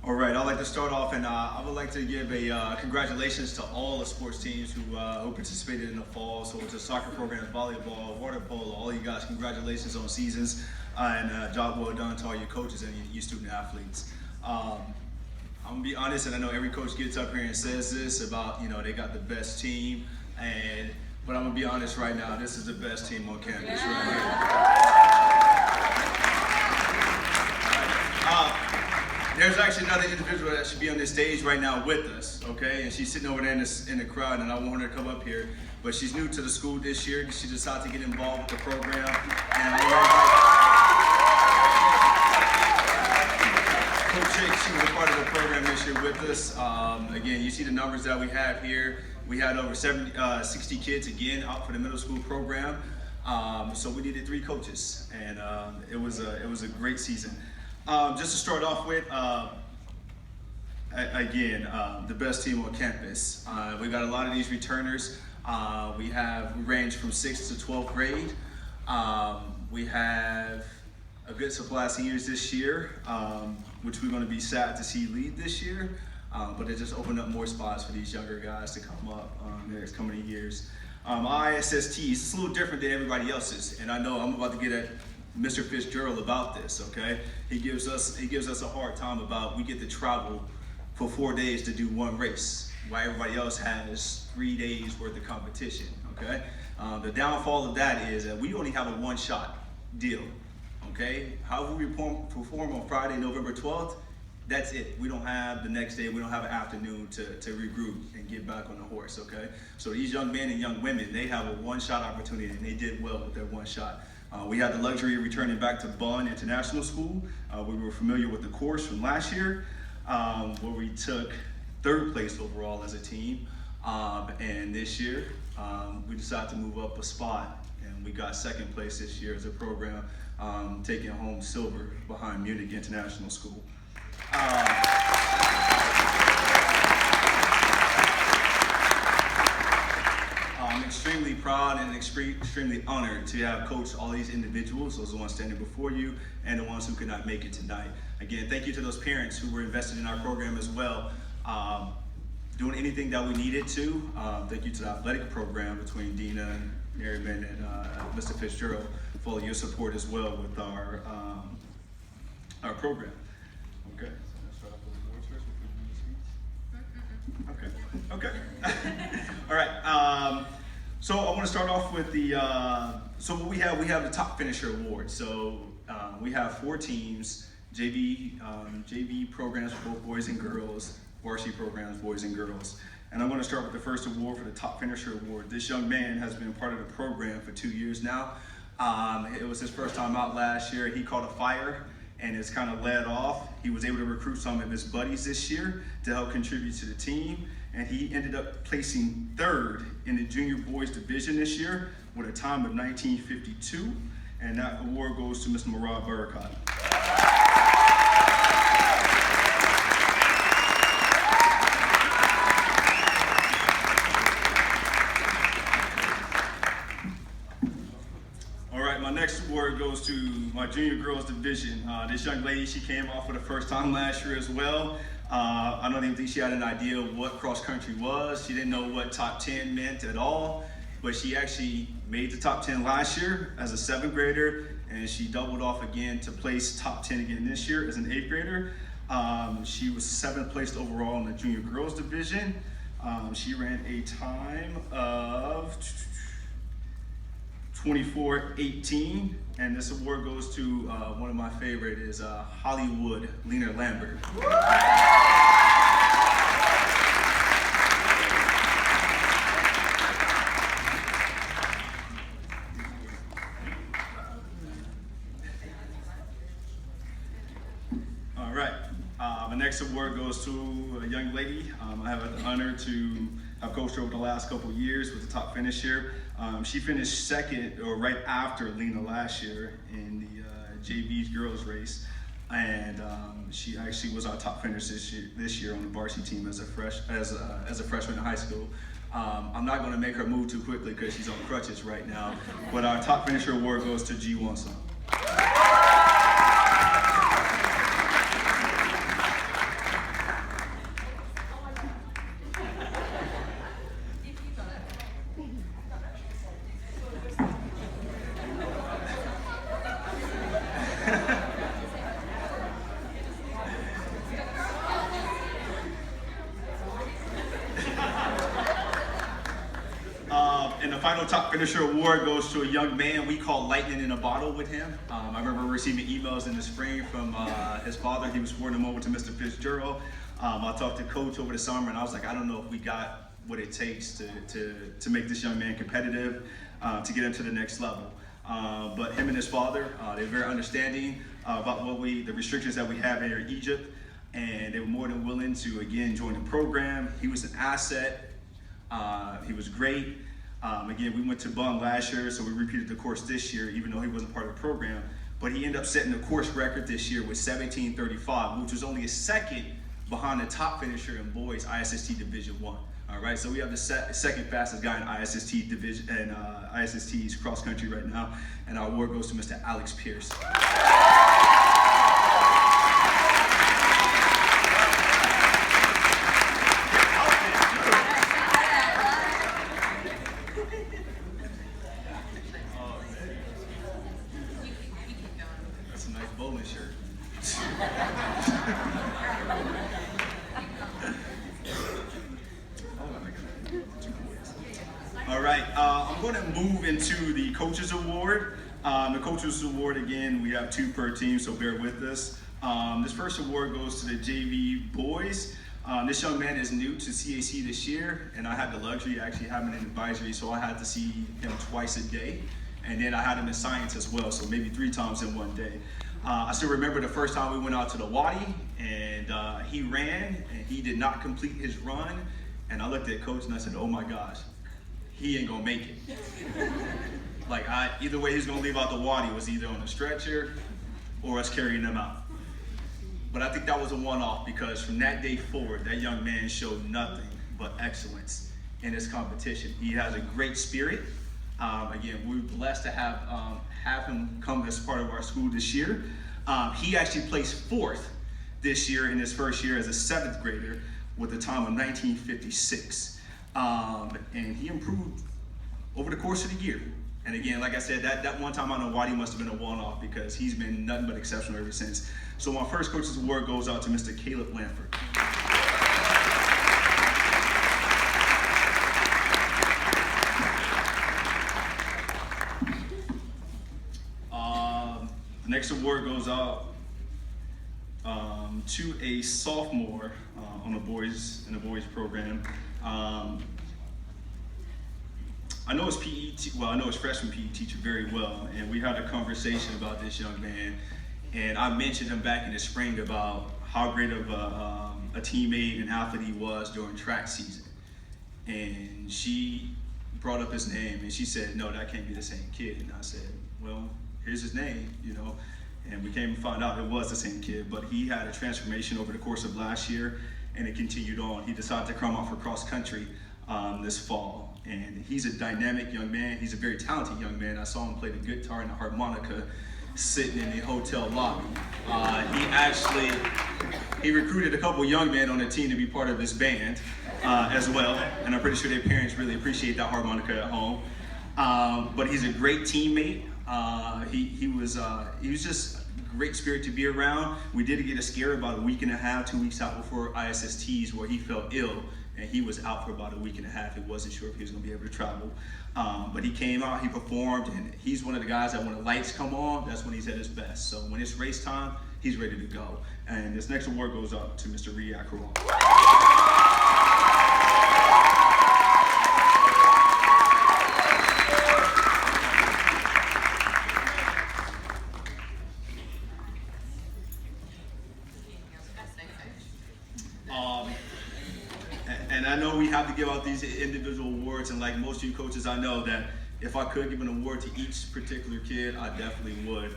All right, I'd like to start off, and I would like to give a congratulations to all the sports teams who participated in the fall. So to soccer programs, volleyball, water polo, all you guys, congratulations on seasons, and job well done to all your coaches and your student athletes. I'm gonna be honest, and I know every coach gets up here and says this about, they got the best team, but I'm gonna be honest right now, this is the best team on campus right here. There's actually another individual that should be on this stage right now with us, okay? And she's sitting over there in the crowd, and I want her to come up here. But she's new to the school this year. She decided to get involved with the program. And Coach Jake, she was a part of the program this year with us. Again, you see the numbers that we have here. We had over 60 kids, again, out for the middle school program. So we needed 3 coaches, and it was a great season. Just to start off with, the best team on campus. We got a lot of these returners. We range from 6th to 12th grade. We have a good supply of seniors this year, which we're going to be sad to see leave this year. But it just opened up more spots for these younger guys to come up in the next coming years. ISST is a little different than everybody else's, and I know I'm about to get at Mr. Fitzgerald about this, okay? He gives us a hard time about we get to travel for 4 days to do one race, while everybody else has 3 days worth of competition, okay? The downfall of that is that we only have a one-shot deal, okay? However we perform on Friday, November 12th, that's it. We don't have the next day, we don't have an afternoon to regroup and get back on the horse, okay? So these young men and young women, they have a one-shot opportunity, and they did well with their one shot. We had the luxury of returning back to Bunn International School. We were familiar with the course from last year, where we took 3rd place overall as a team. And this year, we decided to move up a spot, and we got 2nd place this year as a program, taking home silver behind Munich International School. I'm extremely proud and extremely honored to have coached all these individuals, those are the ones standing before you and the ones who could not make it tonight. Again, thank you to those parents who were invested in our program as well, doing anything that we needed to. Thank you to the athletic program between Dina and Merriman and Mr. Fitzgerald for your support as well with our program. Okay. Okay. All right. So I want to start off with the. So what we have the top finisher award. So we have 4 teams: JV programs for both boys and girls, varsity programs, boys and girls. And I'm going to start with the first award for the top finisher award. This young man has been part of the program for 2 years now. It was his first time out last year. He caught a fire, and it's kind of led off. He was able to recruit some of his buddies this year to help contribute to the team, and he ended up placing 3rd in the junior boys division this year with a time of 1952, and that award goes to Mr. Murad Barakat. My next award goes to my junior girls division. This young lady, she came off for the first time last year as well. I don't even think she had an idea of what cross country was. She didn't know what top 10 meant at all, but she actually made the top 10 last year as a 7th grader, and she doubled off again to place top 10 again this year as an 8th grader. She was 7th placed overall in the junior girls division. She ran a time of 24:18, and this award goes to one of my favorite is Hollywood Lena Lambert. All right, the next award goes to a young lady. I have the honor to have coached her over the last couple of years with the top finish here. She finished 2nd, or right after Lena last year in the JV girls race, and she actually was our top finisher this year on the varsity team as a freshman in high school. I'm not going to make her move too quickly because she's on crutches right now, but our top finisher award goes to G. Wonsong. final top finisher award goes to a young man we call lightning in a bottle with him. I remember receiving emails in the spring from his father. He was forwarding them over to Mr. Fitzgerald. I talked to Coach over the summer, and I was like, I don't know if we got what it takes to make this young man competitive, to get him to the next level. But him and his father, they're very understanding about the restrictions that we have here in Egypt, and they were more than willing to, again, join the program. He was an asset. He was great. Again, we went to Bun last year, so we repeated the course this year, even though he wasn't part of the program. But he ended up setting the course record this year with 17:35, which was only a second behind the top finisher in boys ISST Division I. All right, so we have the second fastest guy in ISST division and ISST's cross country right now, and our award goes to Mr. Alex Pierce. That's a nice bowling shirt. All right, I'm going to move into the Coaches Award. The Coaches Award, again, we have 2 per team, so bear with us. This first award goes to the JV boys. This young man is new to CAC this year, and I had the luxury of actually having an advisory, so I had to see him twice a day. And then I had him in science as well, so maybe 3 times in one day. I still remember the first time we went out to the Wadi, and he ran, and he did not complete his run. And I looked at Coach and I said, oh my gosh, he ain't gonna make it. Like, either way he's gonna leave out the Wadi was either on a stretcher or us carrying him out. But I think that was a one-off, because from that day forward, that young man showed nothing but excellence in his competition. He has a great spirit. Again, we're blessed to have him come as part of our school this year. He actually placed 4th this year in his first year as a 7th grader with a time of 1956. And he improved over the course of the year. And again, like I said, that one time on the Wadi must have been a one-off, because he's been nothing but exceptional ever since. So my first Coach's Award goes out to Mr. Caleb Lanford. The next award goes out to a sophomore in the boys program. I know his I know his freshman PE teacher very well, and we had a conversation about this young man. And I mentioned him back in the spring about how great of a teammate and athlete he was during track season. And she brought up his name, and she said, no, that can't be the same kid. And I said, well, here's his name, And we came to find out it was the same kid, but he had a transformation over the course of last year, and it continued on. He decided to come out for cross country this fall. And he's a dynamic young man. He's a very talented young man. I saw him play the guitar and the harmonica sitting in the hotel lobby. He recruited a couple young men on the team to be part of his band as well. And I'm pretty sure their parents really appreciate that harmonica at home. But he's a great teammate. He was just a great spirit to be around. We did get a scare about a week and a half, 2 weeks out before ISSTs, where he felt ill, and he was out for about a week and a half. He wasn't sure if he was going to be able to travel. But he came out, he performed, and he's one of the guys that when the lights come on, that's when he's at his best. So when it's race time, he's ready to go. And this next award goes up to Mr. Riyad Karam. And I know we have to give out these individual awards, and like most of you coaches, I know that if I could give an award to each particular kid, I definitely would.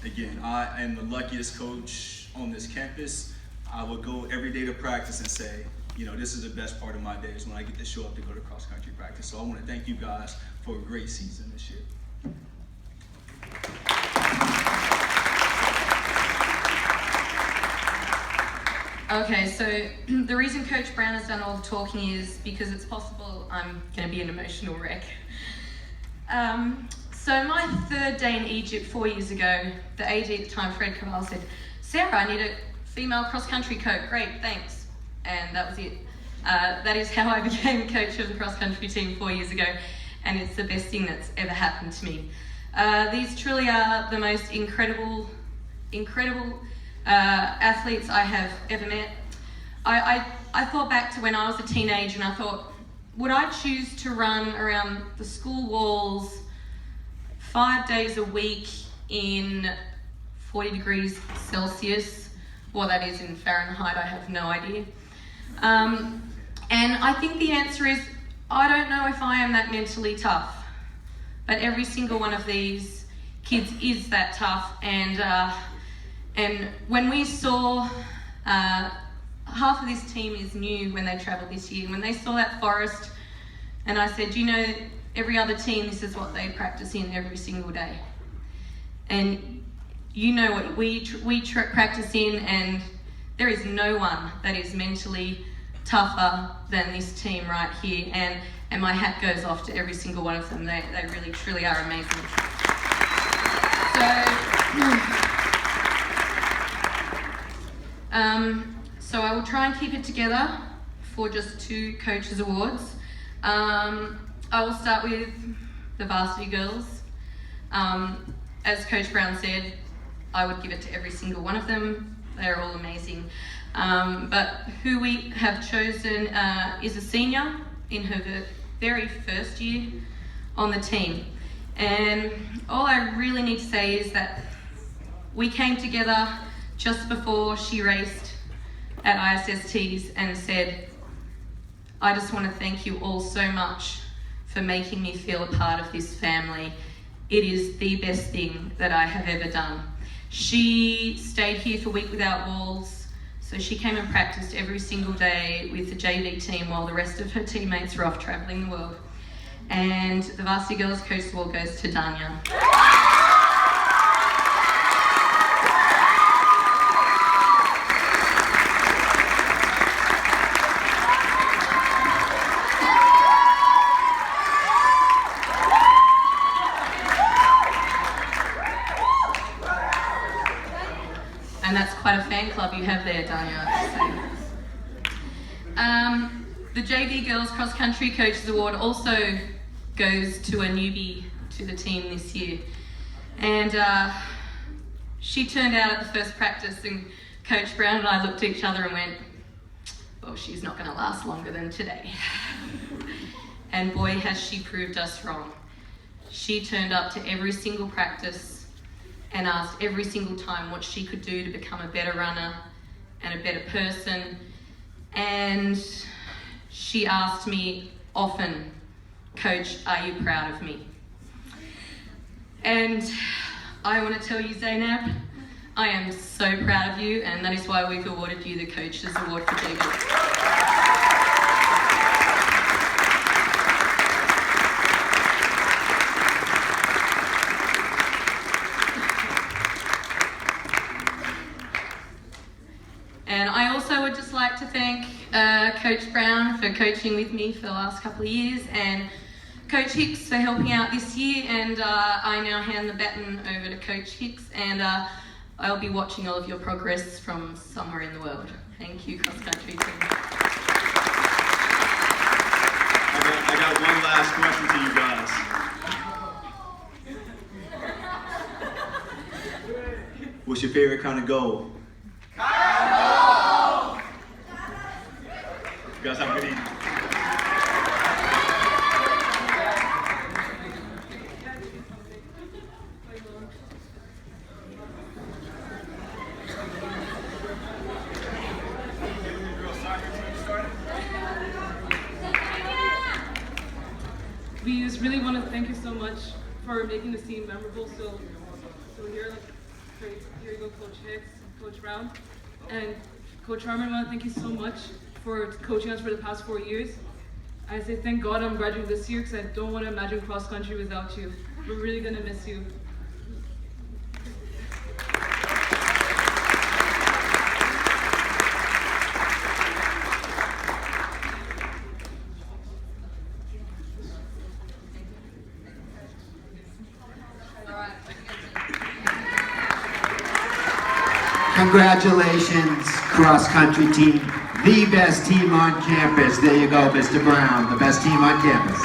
Again, I am the luckiest coach on this campus. I would go every day to practice and say, this is the best part of my day is when I get to show up to go to cross country practice. So I want to thank you guys for a great season this year. Okay, so the reason Coach Brown has done all the talking is because it's possible I'm going to be an emotional wreck. So my 3rd day in Egypt 4 years ago, the AD at the time, Fred Cabral, said, Sarah, I need a female cross-country coach. Great, thanks. And that was it. That is how I became coach of the cross-country team 4 years ago. and it's the best thing that's ever happened to me. These truly are the most incredible athletes I have ever met. I thought back to when I was a teenager, and I thought, would I choose to run around the school walls 5 days a week in 40 degrees Celsius? What that is in Fahrenheit, I have no idea. And I think the answer is, I don't know if I am that mentally tough, but every single one of these kids is that tough. And when we saw, half of this team is new when they travelled this year, when they saw that forest, and I said, you know, every other team, this is what they practice in every single day. And you know what we practice in, and there is no one that is mentally tougher than this team right here. And my hat goes off to every single one of them. They really, truly are amazing. So I will try and keep it together for just 2 Coaches Awards. I will start with the varsity girls. As Coach Brown said, I would give it to every single one of them. They're all amazing. But who we have chosen is a senior in her very first year on the team. And all I really need to say is that we came together just before she raced at ISSTs and said, I just want to thank you all so much for making me feel a part of this family. It is the best thing that I have ever done. She stayed here for Week Without Walls, so she came and practiced every single day with the JV team while the rest of her teammates were off travelling the world. And the Varsity Girls Coach Award goes to Danya. And that's quite a fan club you have there, Danya, I have to say. The JV Girls Cross Country Coaches Award also goes to a newbie to the team this year. And she turned out at the first practice, and Coach Brown and I looked at each other and went, well, she's not going to last longer than today. And boy, has she proved us wrong. She turned up to every single practice and asked every single time what she could do to become a better runner and a better person. And she asked me often, Coach, are you proud of me? And I want to tell you, Zainab, I am so proud of you, and that is why we've awarded you the Coaches Award for JV. And I also would just like to thank Coach Brown for coaching with me for the last couple of years, and Coach Hicks for helping out this year, and I now hand the baton over to Coach Hicks, and I'll be watching all of your progress from somewhere in the world. Thank you, cross country team. I got one last question to you guys. What's your favorite kind of goal? You guys have a good evening. We just really want to thank you so much for making the scene memorable. So here you go, Coach Hicks, Coach Brown, and Coach Harmon. I want to thank you so much for coaching us for the past 4 years. I say thank God I'm graduating this year, because I don't want to imagine cross country without you. We're really gonna miss you. Congratulations, cross-country team. The best team on campus. There you go, Mr. Brown, the best team on campus.